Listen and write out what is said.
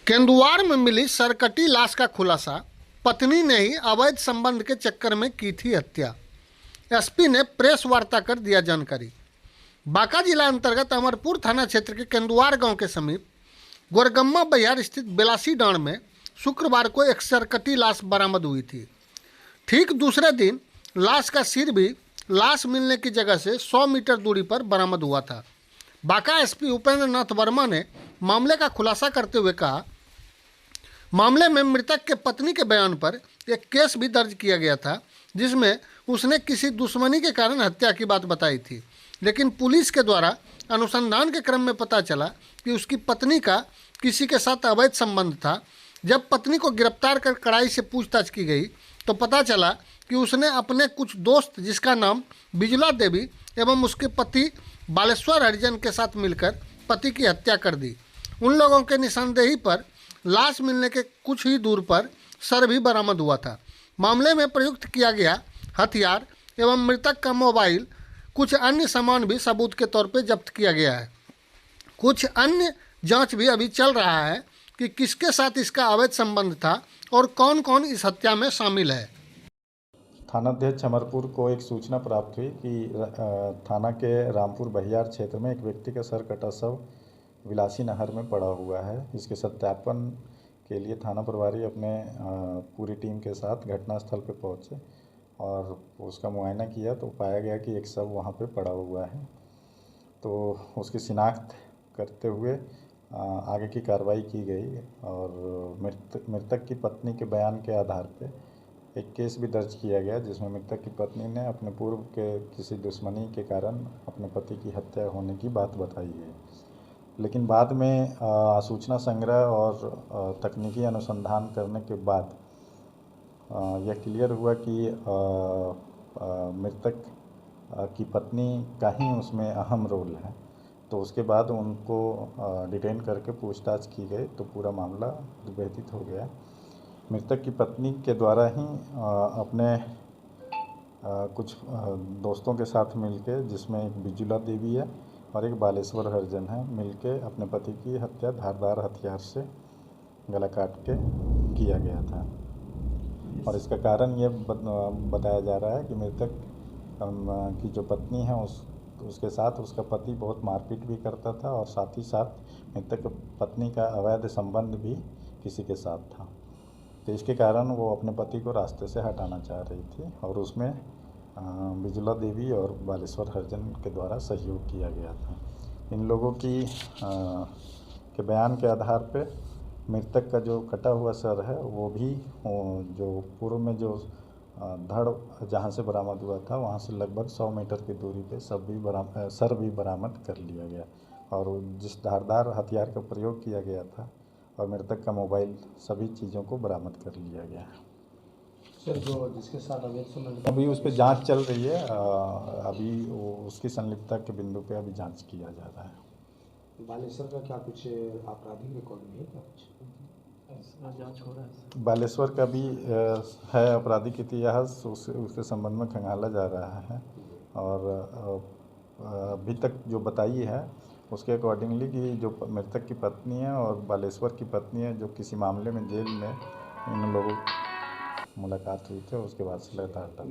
केंदुआर में मिली सरकटी लाश का खुलासा। पत्नी ने ही अवैध संबंध के चक्कर में की थी हत्या। एसपी ने प्रेस वार्ता कर दिया जानकारी। बांका जिला अंतर्गत अमरपुर थाना क्षेत्र के केंदुआर गांव के समीप गोरगम्मा बहियार स्थित बेलासी डांड में शुक्रवार को एक सरकटी लाश बरामद हुई थी। ठीक दूसरे दिन लाश का सिर भी लाश मिलने की जगह से 100 मीटर दूरी पर बरामद हुआ था। बांका एसपी उपेंद्र नाथ वर्मा ने मामले का खुलासा करते हुए कहा, मामले में मृतक के पत्नी के बयान पर एक केस भी दर्ज किया गया था, जिसमें उसने किसी दुश्मनी के कारण हत्या की बात बताई थी। लेकिन पुलिस के द्वारा अनुसंधान के क्रम में पता चला कि उसकी पत्नी का किसी के साथ अवैध संबंध था। जब पत्नी को गिरफ्तार कर कड़ाई से पूछताछ की गई तो पता चला कि उसने अपने कुछ दोस्त, जिसका नाम बिजला देवी एवं उसके पति बालेश्वर हरिजन के साथ मिलकर पति की हत्या कर दी। उन लोगों के निशानदेही पर लाश मिलने के कुछ ही दूर पर सर भी बरामद हुआ था। मामले में प्रयुक्त किया गया हथियार एवं मृतक का मोबाइल, कुछ अन्य सामान भी सबूत के तौर पर जब्त किया गया है। कुछ अन्य जांच भी अभी चल रहा है कि किसके साथ इसका अवैध संबंध था और कौन कौन इस हत्या में शामिल है। थानाध्यक्ष अमरपुर को एक सूचना प्राप्त हुई कि थाना के रामपुर बहियार क्षेत्र में एक व्यक्ति का सर कटा शव विलासी नहर में पड़ा हुआ है। इसके सत्यापन के लिए थाना प्रभारी अपने पूरी टीम के साथ घटनास्थल पर पहुंचे और उसका मुआयना किया तो पाया गया कि एक शव वहां पे पड़ा हुआ है। तो उसकी शिनाख्त करते हुए आगे की कार्रवाई की गई और मृतक की पत्नी के बयान के आधार पे एक केस भी दर्ज किया गया, जिसमें मृतक की पत्नी ने अपने पूर्व के किसी दुश्मनी के कारण अपने पति की हत्या होने की बात बताई है। लेकिन बाद में सूचना संग्रह और तकनीकी अनुसंधान करने के बाद यह क्लियर हुआ कि मृतक की पत्नी का ही उसमें अहम रोल है। तो उसके बाद उनको डिटेन करके पूछताछ की गई तो पूरा मामला विभेदित हो गया। मृतक की पत्नी के द्वारा ही अपने कुछ दोस्तों के साथ मिलके, जिसमें एक बिजुला देवी है और एक बालेश्वर हरिजन है, मिलके अपने पति की हत्या धारदार हथियार से गला काट के किया गया था। और इसका कारण ये बताया जा रहा है कि मृतक की जो पत्नी है उसके साथ उसका पति बहुत मारपीट भी करता था और साथ ही साथ मृतक पत्नी का अवैध संबंध भी किसी के साथ था। तो इसके कारण वो अपने पति को रास्ते से हटाना चाह रही थी और उसमें बिजुला देवी और बालेश्वर हरिजन के द्वारा सहयोग किया गया था। इन लोगों की के बयान के आधार पे मृतक का जो कटा हुआ सर है वो भी जो पूर्व में जो धड़ जहाँ से बरामद हुआ था वहाँ से लगभग 100 मीटर की दूरी पे सर भी बरामद कर लिया गया और जिस धारदार हथियार का प्रयोग किया गया था और मृतक का मोबाइल, सभी चीज़ों को बरामद कर लिया गया। सर, जो जिसके साथ अवैध संबंध अभी उस पर जाँच चल रही है। अभी उसकी संलिप्तता के बिंदु पे अभी जाँच किया जा रहा है। बालेश्वर का क्या कुछ आपराधिक रिकॉर्ड में है क्या कुछ? जांच हो रहा है। बालेश्वर का भी है आपराधिक इतिहास, उसके संबंध में खंगाला जा रहा है और अभी तक जो बताई है उसके अकॉर्डिंगली कि जो मृतक की पत्नी है और बालेश्वर की पत्नी है, जो किसी मामले में जेल में इन लोगों मुलाकात हुई थी, उसके बाद से लगातार